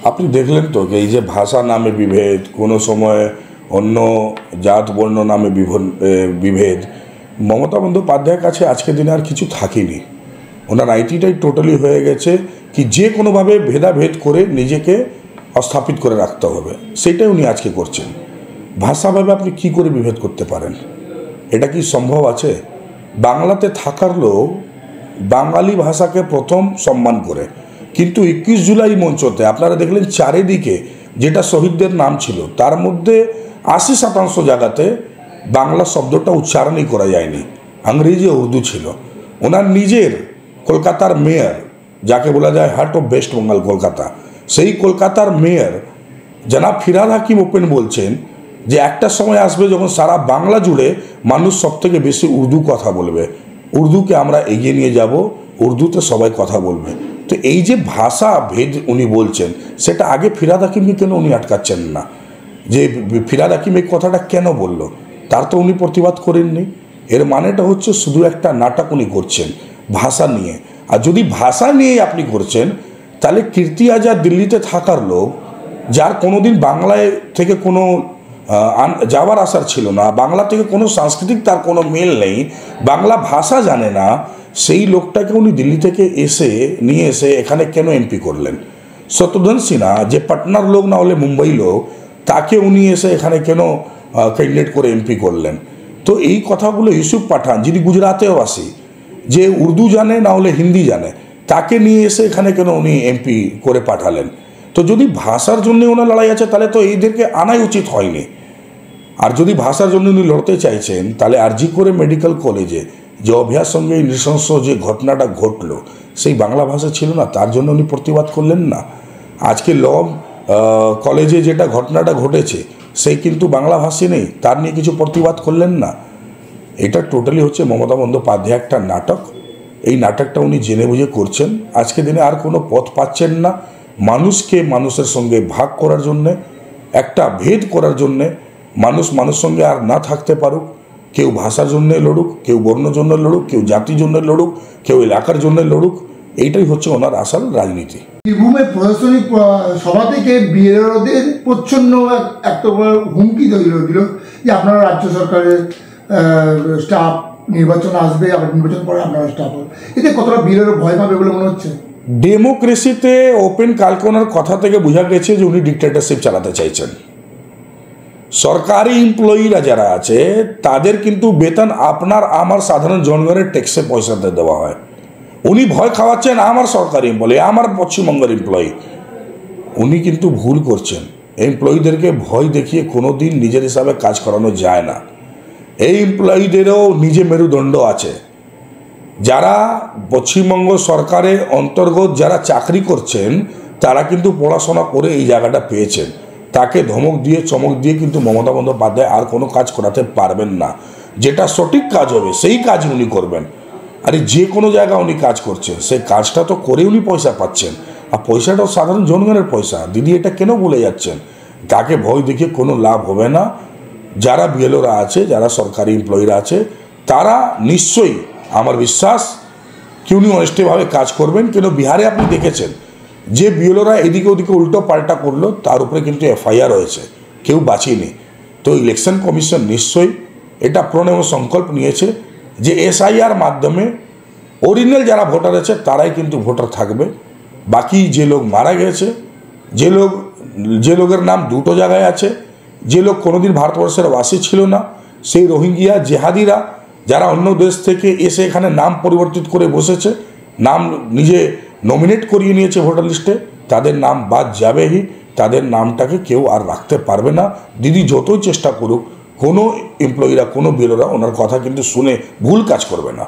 আপনি দেখলেন তো এই যে ভাষা নামে বিভেদ, কোনো সময় অন্য জাত বর্ণ নামে বিভেদ, মমতা বন্দ্যোপাধ্যায়ের কাছে আজকের দিনে আর কিছু থাকেনি। ওনার আইটিটাই টোটালি হয়ে গেছে কি যে কোনোভাবে ভেদাভেদ করে নিজেকে স্থাপিত করে রাখতে হবে, সেটাই উনি আজকে করছেন। ভাষাভাবে আপনি কি করে বিভেদ করতে পারেন? এটা কি সম্ভব আছে? বাংলাতে থাকার লোক বাঙালি ভাষাকে প্রথম সম্মান করে, কিন্তু 21 জুলাই মঞ্চতে আপনারা দেখলেন চারিদিকে যেটা শহীদদের নাম ছিল তার মধ্যে 80% জায়গাতে বাংলা শব্দটা উচ্চারণই করা যায়নি, ইংরেজি উর্দু ছিল। ওনার নিজের কলকাতার মেয়র, যাকে বলা যায় heart of West Bengal Kolkata, সেই কলকাতার মেয়র জনাব ফিরহাদ হাকিম ওপেন বলছেন যে একটা সময় আসবে যখন সারা বাংলা জুড়ে মানুষ সব থেকে বেশি উর্দু কথা বলবে, উর্দুকে আমরা এগিয়ে নিয়ে যাব, উর্দুতে সবাই কথা বলবে। তো এই যে ভাষা ভেদ উনি বলছেন, সেটা আগে ফিরহাদ হাকিমকে কেন উনি আটকাচ্ছেন না? যে ফিরহাদ হাকিম এই কথাটা কেন বলল, তার তো উনি প্রতিবাদ করেননি। এর মানেটা হচ্ছে শুধু একটা নাটক উনি করছেন ভাষা নিয়ে। আর যদি ভাষা নিয়ে আপনি করছেন, তাহলে কীর্তি আজাদ দিল্লিতে থাকার লোক, যার কোনোদিন বাংলায় থেকে কোনো যাওয়ার আসার ছিল না, বাংলা থেকে কোনো সাংস্কৃতিক তার কোনো মিল নেই, বাংলা ভাষা জানে না, সেই লোকটাকে উনি দিল্লি থেকে নিয়ে এসে এখানে কেন এমপি করলেন? শত্রুঘ্ন সিনহা যে পাটনার লোক না হলে মুম্বাই লোক, তাকে উনি এসে এখানে কেন ক্যান্ডিডেট করে এমপি করলেন? তো এই কথাগুলো ইউসুফ পাঠান, যিনি গুজরাতেও আসি, যে উর্দু জানে না হলে হিন্দি জানে, তাকে নিয়ে এসে এখানে কেন উনি এমপি করে পাঠালেন? তো যদি ভাষার জন্য ওনার লড়াই আছে, তাহলে তো এইদেরকে আনাই উচিত হয়নি। আর যদি ভাষার জন্য উনি লড়তে চাইছেন, তাহলে আরজি করে মেডিকেল কলেজে যে অভ্যাস সঙ্গে নৃশংস যে ঘটনাটা ঘটলো, সেই বাংলা ভাষা ছিল না, তার জন্য উনি প্রতিবাদ করলেন না। আজকে ল কলেজে যেটা ঘটনাটা ঘটেছে, সেই কিন্তু বাংলা ভাষী নেই, তার নিয়ে কিছু প্রতিবাদ করলেন না। এটা টোটালি হচ্ছে মমতা বন্দ্যোপাধ্যায় একটা নাটক। এই নাটকটা উনি জেনে বুঝে করছেন। আজকে দিনে আর কোনো পথ পাচ্ছেন না মানুষকে মানুষের সঙ্গে ভাগ করার জন্যে, একটা ভেদ করার জন্যে। মানুষ সঙ্গে আর না থাকতে পারুক, কেউ ভাষার জন্যে লড়ুক, কেউ বর্ণের জন্য লড়ুক, কেউ জাতির জন্য লড়ুক, কেউ এলাকার জন্য লড়ুক। এইটাই হচ্ছে ওনার আসল রাজনীতি। বীরভূমের প্রশাসনিক সভা থেকে বিএলওদের প্রচ্ছন্ন একটা হুমকি তৈরি হয়েছিল যে আপনারা রাজ্য সরকারের স্টাফ নির্বাচন আসবে, আবার নির্বাচন পরে আপনারা স্টাফ হবে। এতে কতটা বিএলওরা ভয় পাবে বলে মনে হচ্ছে? ডেমোক্রেসিতে ওপেন কালকে ওনার কথা থেকে বোঝা গেছে যে উনি ডিক্টেটরশিপ চালাতে চাইছেন। সরকারি এমপ্লয়িরা যারা আছে তাদের কিন্তু বেতন আপনার আমার সাধারণ জনগণের ট্যাক্সে পয়সাতে দেওয়া হয়। উনি ভয় খাওয়াচ্ছেন আমার সরকারি এমপ্লয়ি, আমার পশ্চিমবঙ্গের এমপ্লয়ি। উনি কিন্তু ভুল করছেন। এমপ্লয়িদেরকে ভয় দেখিয়ে কোনো দিন নিজের হিসাবে কাজ করানো যায় না। এই এমপ্লয়িদেরও নিজে মেরুদণ্ড আছে। যারা পশ্চিমবঙ্গ সরকারের অন্তর্গত যারা চাকরি করছেন, তারা কিন্তু পড়াশোনা করে এই জায়গাটা পেয়েছেন। তাকে ধমক দিয়ে চমক দিয়ে কিন্তু মমতা বন্দ্যোপাধ্যায় আর কোনো কাজ করাতে পারবেন না। যেটা সঠিক কাজ হবে সেই কাজ উনি করবেন। আরে যে কোনো জায়গায় উনি কাজ করছেন, সেই কাজটা তো করে উনি পয়সা পাচ্ছেন, আর পয়সাটাও সাধারণ জনগণের পয়সা। দিদি এটা কেন বলে যাচ্ছেন? তাকে ভয় দেখিয়ে কোনো লাভ হবে না। যারা বিএলওরা আছে, যারা সরকারি এমপ্লয়িরা আছে, তারা নিশ্চয়ই আমার বিশ্বাস কি উনি অনেস্টভাবে কাজ করবেন। কেন বিহারে আপনি দেখেছেন যে বিএলওরা এদিকে ওদিকে উল্টো পাল্টা করলো, তার উপরে কিন্তু এফআইআর হয়েছে, কেউ বাঁচিনি। তো ইলেকশন কমিশন নিশ্চয়ই এটা প্রণ এবং সংকল্প নিয়েছে যে এসআইআর মাধ্যমে অরিজিনাল যারা ভোটার আছে তারাই কিন্তু ভোটার থাকবে। বাকি যে লোক মারা গেছে, যে লোকের নাম দুটো জায়গায় আছে, যে লোক কোনোদিন ভারতবর্ষের বাসী ছিল না, সেই রোহিঙ্গিয়া জেহাদিরা যারা অন্য দেশ থেকে এসে এখানে নাম পরিবর্তিত করে বসেছে, নাম নিজে নমিনেট করিয়ে নিয়েছে ভোটার লিস্টে, তাদের নাম বাদ যাবেই। তাদের নামটাকে কেউ আর রাখতে পারবে না। দিদি যতই চেষ্টা করুক, কোনো এমপ্লয়িরা, কোনো বিএলওরা ওনার কথা কিন্তু শুনে ভুল কাজ করবে না।